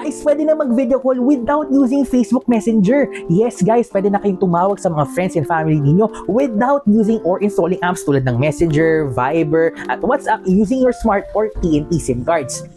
guys, pwede na mag-video call without using Facebook Messenger. Yes guys, pwede na kayong tumawag sa mga friends and family ninyo without using or installing apps tulad ng Messenger, Viber, at WhatsApp using your smart or TNT SIM cards.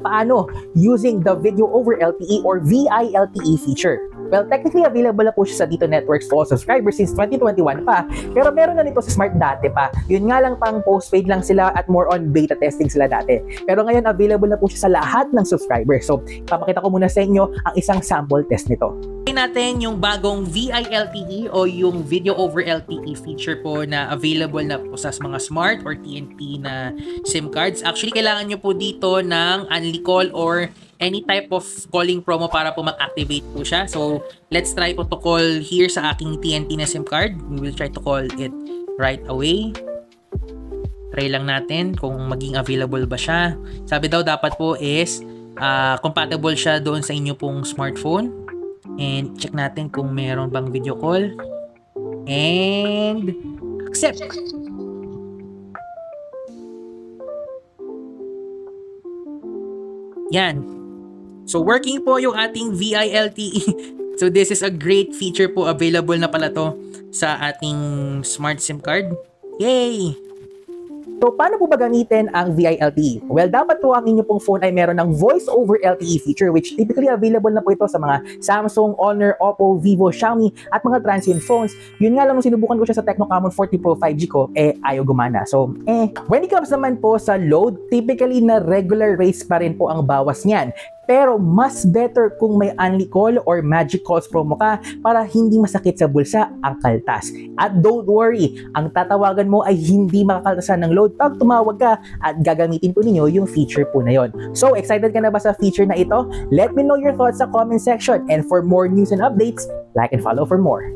Paano? Using the Video over LTE or VILTE feature. Well, technically available na po siya sa Dito Networks for all subscribers since 2021 pa. Pero meron na nito sa Smart dati pa. Yun nga lang pang postpaid lang sila at more on beta testing sila dati. Pero ngayon available na po siya sa lahat ng subscribers. So, papakita ko muna sa inyo ang isang sample test nito. Natin yung bagong VILTE o yung Video over LTE feature po na available na po sa mga Smart or TNT na SIM cards. Actually, kailangan nyo po dito ng Unli Call or any type of calling promo para po mag-activate po siya. So, let's try po to call here sa aking TNT na SIM card. We will try to call it right away. Try lang natin kung maging available ba siya. Sabi daw dapat po is compatible siya doon sa inyo pong smartphone. And check natin kung meron bang video call. And accept. Yan. So working po yung ating VILTE. So this is a great feature po, available na pala to sa ating smart SIM card. Yay! So, paano po ba gamitin ang VILTE? Well, dapat po ang inyo pong phone ay meron ng Voice over LTE feature which typically available na po ito sa mga Samsung, Honor, Oppo, Vivo, Xiaomi at mga transient phones. Yun nga lang nung sinubukan ko siya sa Tecno Camon 40 Pro 5G ko, ayaw gumana. So, when it comes naman po sa load, typically na regular rates pa rin po ang bawas niyan. Pero mas better kung may Unli Call or Magic Calls promo ka para hindi masakit sa bulsa ang kaltas. At don't worry, ang tatawagan mo ay hindi makakaltasan ng load pag tumawag ka at gagamitin po ninyo yung feature po na yon. So, excited ka na ba sa feature na ito? Let me know your thoughts sa comment section, and for more news and updates, like and follow for more.